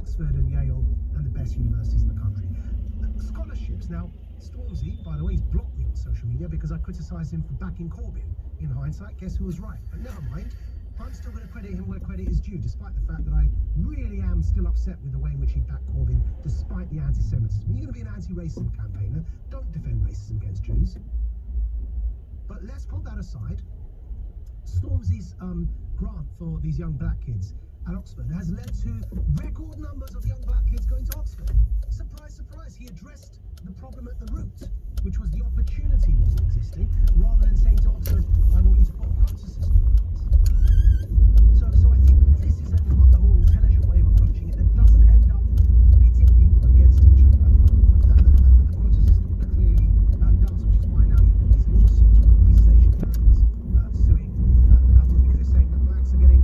Oxford and Yale and the best universities in the country. Scholarships. Now, Stormzy, by the way, he's blocked me on social media because I criticised him for backing Corbyn. In hindsight, guess who was right? But never mind. I'm still going to credit him where credit is due, despite the fact that I really am still upset with the way in which he backed Corbyn, despite the anti-Semitism. You're going to be an anti-racism campaigner. Don't defend racism against Jews. But let's put that aside. Stormzy's grant for these young black kids at Oxford has led to record numbers of young black kids going to Oxford. Surprise, surprise, he addressed the problem at the root, which was the opportunity wasn't existing, rather than saying to Oxford, I want you to put a quota system in place. So I think this is a more intelligent way of approaching it that doesn't end up pitting people against each other. The quota system clearly does, which is why now you've got these lawsuits with East Asian Americans suing the government because they're saying that blacks are getting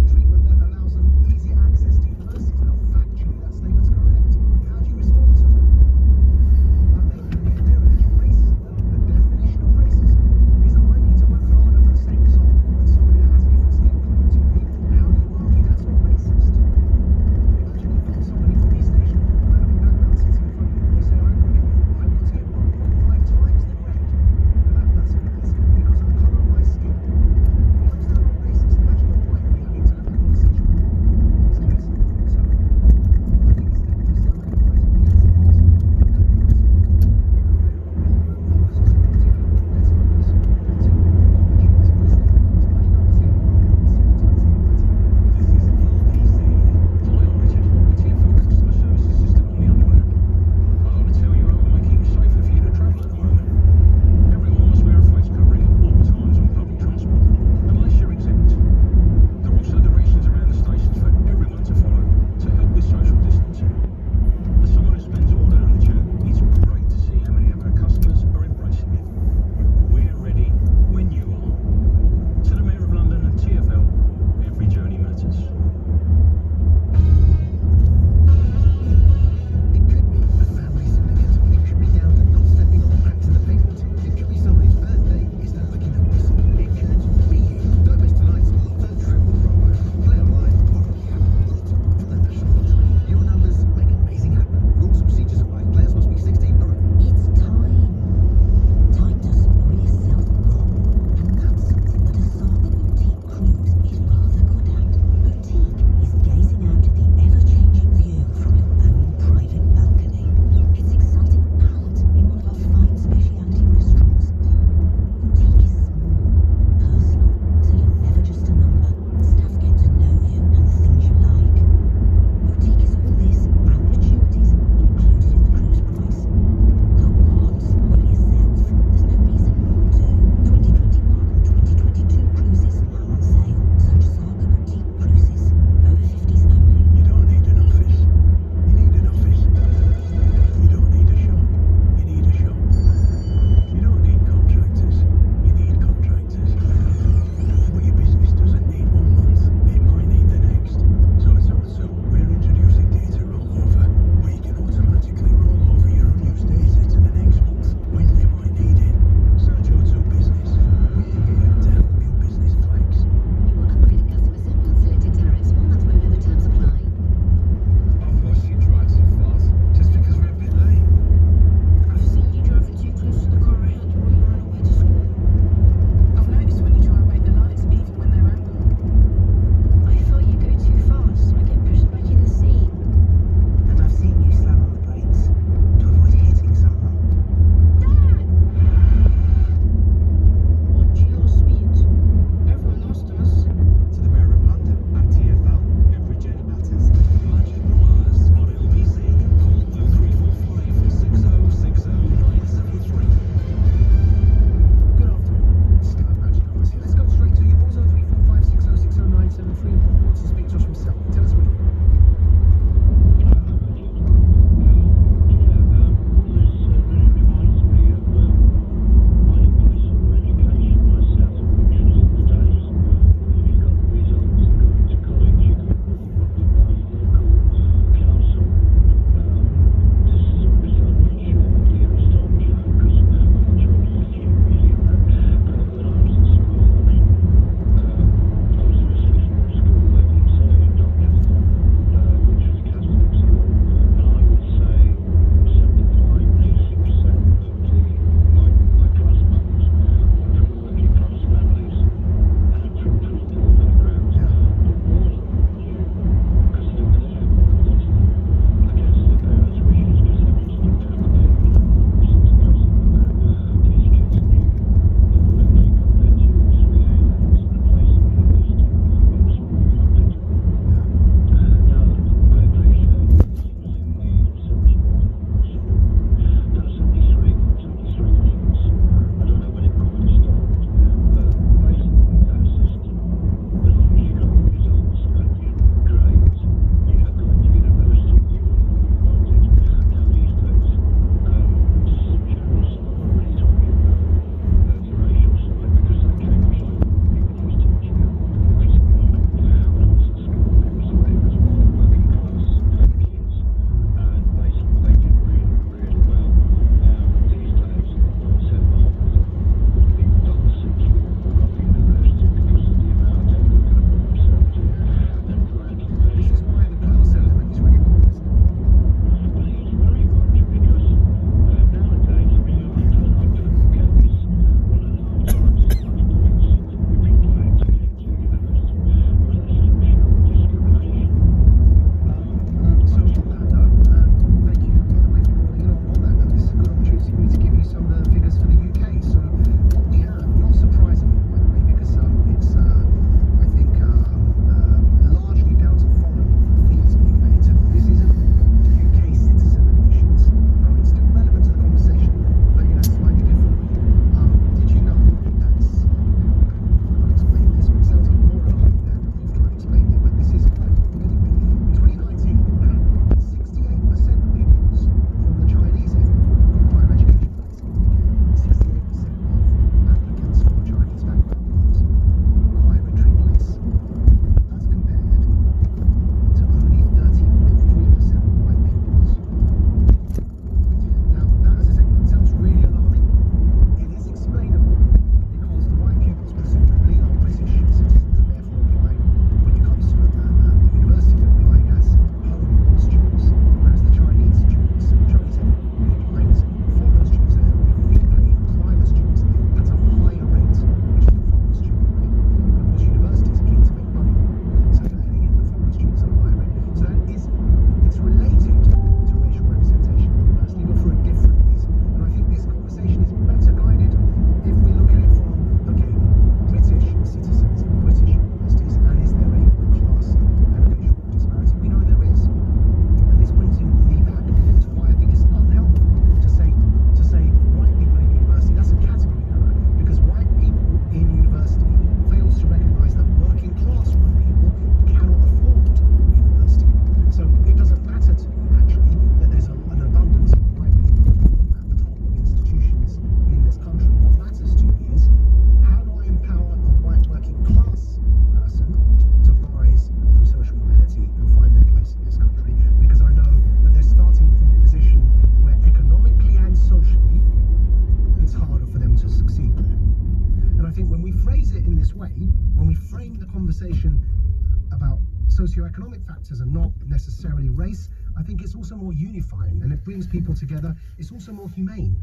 treatment that allows them easier access to universities. Now, factually, that statement's correct. How do you respond to it? They're alleging racism. The definition of racism is that I need to work harder for the same job than somebody that has a different skin color to me. How do you socioeconomic factors are not necessarily race, I think it's also more unifying, and it brings people together. It's also more humane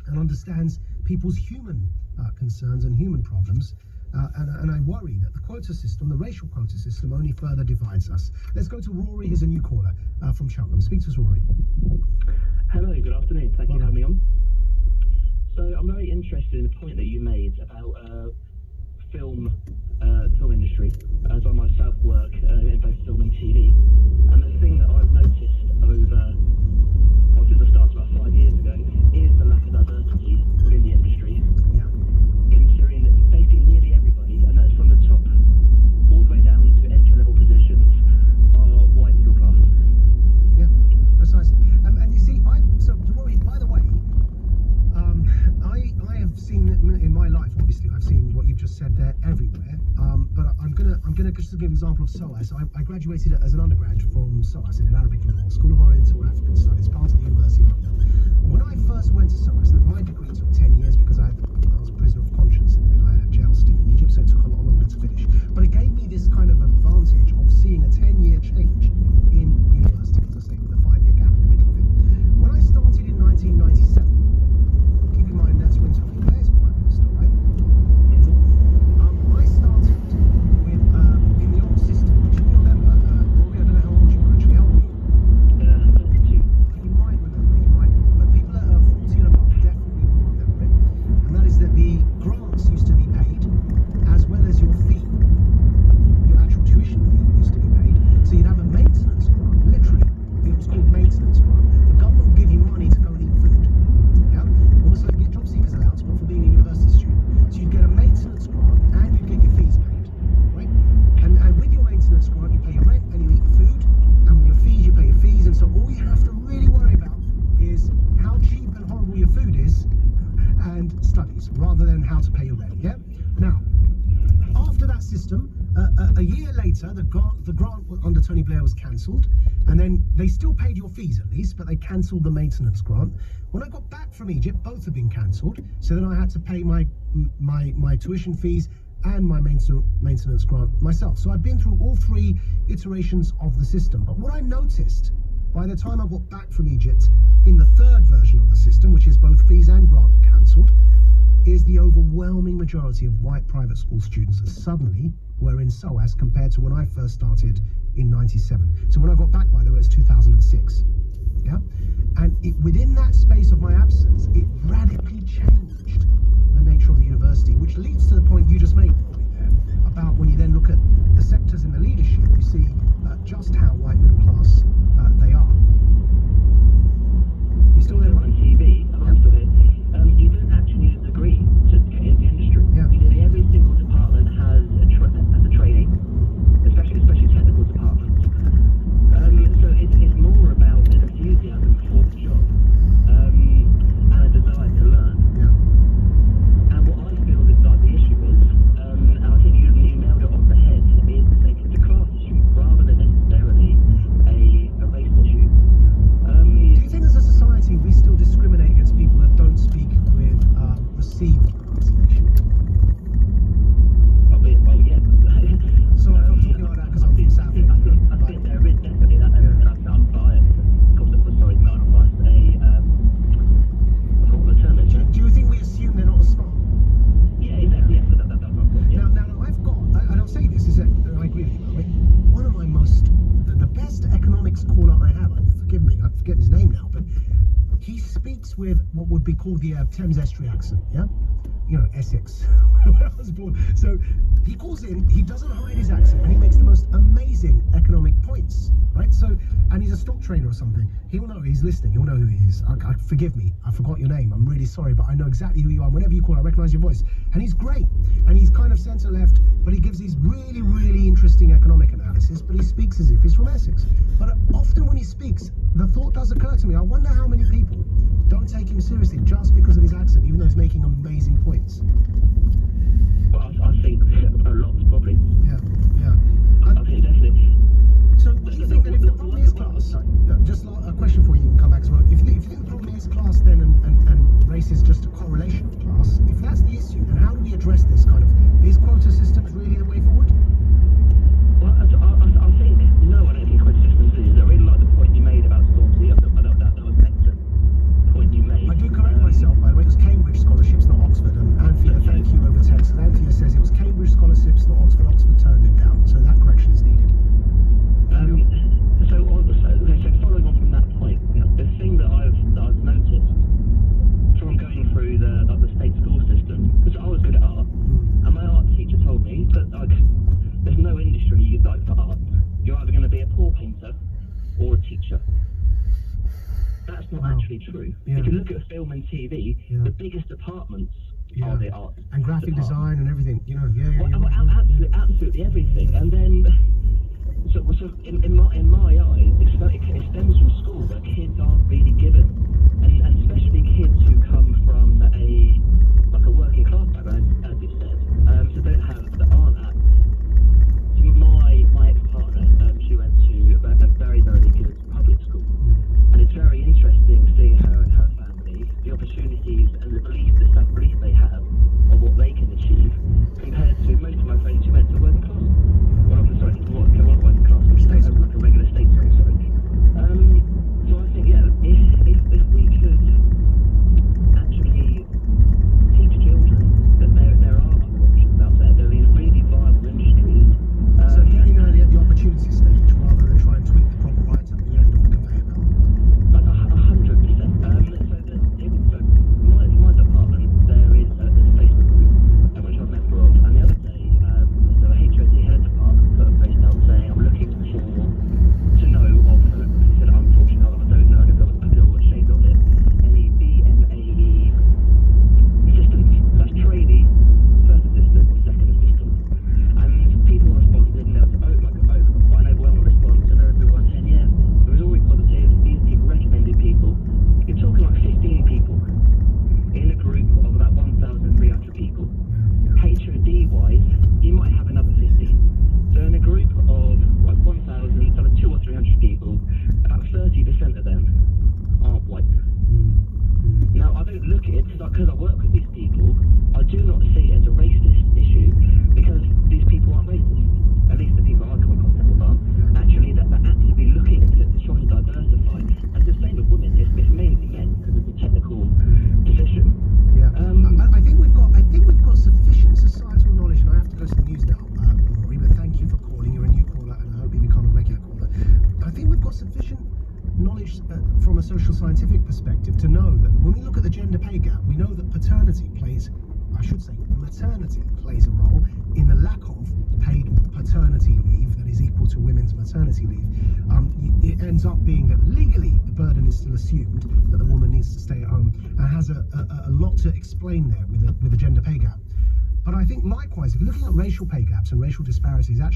and understands people's human concerns and human problems. And I worry that the quota system, the racial quota system, only further divides us. Let's go to Rory. Here's a new caller from Cheltenham. Speak to us, Rory. Hello, good afternoon. Thank you for having me on. So I'm very interested in the point that you made about film industry, as I myself work in both film and TV. And the thing that I've noticed since I started about 5 years ago is the lack of diversity within the industry. Yeah. Considering that basically nearly everybody, and that's from the top all the way down to entry-level positions, are white middle class. Yeah, precisely. And you see, so Rory, by the way, I have seen in my life, obviously, I've seen what you've just said there everywhere. But I'm gonna just give an example of SOAS. So I graduated as an undergrad from SOAS in Arabic Law, School of Oriental African Studies, part of the University of London. When I first went to SOAS, my degree took 10 years because I was a prisoner of conscience in the middle. I had a jail stint in Egypt, so it took a lot longer to finish. But it gave me this kind of advantage of seeing a 10-year change in university, as I say, with a 5-year gap in the middle of it. When I started in 1997, keep in mind that's when Tony Blair's Prime Minister, right? I started with, in the old system, which you remember, Rory, I don't know how old you were actually, how old were you? 32. You might remember, you might not, but people that are 40 and above definitely will remember it. And that is that the grants used to be paid, as well as your fee. Your actual tuition fee used to be paid. So you'd have a maintenance grant, literally, it was called maintenance grant. The government would give you money to go and eat food. Yeah? Almost like you get job seekers allowance, but for being a university student. So you'd get a maintenance grant and you'd get your fees paid, right? And with your maintenance grant, you pay your rent and you eat your food, and with your fees, you pay your fees. And so all you have to really worry about is how cheap and horrible your food is and studies, rather than how to pay your rent, yeah? Now, after that system, a year later, the grant under Tony Blair was cancelled, and then they still paid your fees at least, but they cancelled the maintenance grant. When I got back from Egypt, both had been cancelled, so then I had to pay my tuition fees and my maintenance grant myself. So I've been through all 3 iterations of the system. But what I noticed by the time I got back from Egypt in the 3rd version of the system, which is both fees and grant cancelled, is the overwhelming majority of white private school students that suddenly were in SOAS compared to when I first started in 97. So when I got back, by the way, it was 2006. Yeah? And within that space of my absence, it radically changed the nature of the university, which leads to the point you just made there, about when you then look at the sectors in the leadership, you see just how white middle class they are. You still there, right? TV, I'm still here. You don't actually need a degree to get into the industry. Yeah. Nearly every single department has a training, especially technical departments. So it's more about an enthusiasm for the job and a desire to learn. Yeah. And what I feel is like the issue is, and I think you nailed it on the head, it's a class issue rather than necessarily a race issue. Do you think as a society we still discriminate against people that don't speak with received pronunciation? Oh yeah. So if I'm talking like that because I'm from South End, I think there is definitely that, and I'm biased. Of course, sorry, not biased. I forgot what the term is. do you think we assume they're not as smart? Yeah, exactly. Yeah, that's not good. Yeah. Now I've got, and I'll say this, and I agree with you, right? One of my the best economics caller I have, forgive me, I forget his name now, but he speaks with what would be called the Thames Estuary accent, yeah? You know, Essex, where I was born. So he calls in, he doesn't hide his accent, and he makes the most amazing economic points, right? So, and he's a stock trader or something. He'll know, he's listening, he'll know who he is. Forgive me, I forgot your name, I'm really sorry, but I know exactly who you are. Whenever you call, I recognize your voice. And he's great, and he's kind of centre-left, but he gives these really, really interesting economic analysis, but he speaks as if he's from Essex. But often when he speaks, the thought does occur to me, I wonder how many people don't take him seriously just because of his accent, even though he's making amazing points. Well, I think a lot, probably. Yeah. I think definitely. So do you think that if the problem is class, just a question for you, you can come back as well. If you think the problem is class then and race is just a correlation of class, if that's the issue, then how do we address this kind of, is quota systems really the way forward? Well, I actually true. Yeah. If you look at film and TV, Yeah. the biggest departments Yeah. are the art And graphic department. design and everything, you know, Absolutely everything. And then, so in my eyes, it stems from school where kids aren't really given, and especially kids who come from a working class background, as you said, so that aren't at. My ex-partner, she went to a very, very good public school, and it's very interesting seeing her and her family, the opportunities and the self-belief they have of what they can achieve, compared to most of my friends who went to working class. Well, I'm sorry, not working class, but like a regular state school, sorry. So I think, yeah, if we could actually teach children that there are other options out there, there are these really viable industries. So getting early at the opportunity stage rather than try and tweak the proper rights at the end of the conveyor belt. 100%. So my department, there is a Facebook group, which I'm a member of, and the other day, so a HOD head department put a post out saying, I'm looking to know of, he said, unfortunately, I don't know, I feel ashamed of it, any BMAE assistants, that's trainee, first assistant, or second assistant. And people responded, and there was quite an overwhelming response, and everyone saying, yeah, it was always positive, these people recommended people. You're talking like 15 people in a group of about 1,300 people. HOD-wise, you might have another 50. So in a group of like 1,000, so 200 or 300 people, about 30% of them aren't white. Now, I don't look at it, because I work with these people, I do not see it as a racist issue, because these people aren't racist. At least the people I come in contact with are. Actually, they're actively looking to try to diversify. And the same with women, it's mainly men, because it's a technical position. Yeah. I think we've got sufficient societal knowledge, and I have to go to the news now, Rory, but thank you for calling. You're a new caller, and I hope you become a regular caller. I think we've got sufficient knowledge from a social scientific perspective to know that when we look at the gender pay gap, we know that maternity plays a role in the lack of paid paternity leave that is equal to women's maternity leave. It ends up being that legally the burden is still assumed that the woman needs to stay at home, and has a lot to explain there with a gender pay gap. But I think likewise, if you're looking at racial pay gaps and racial disparities, actually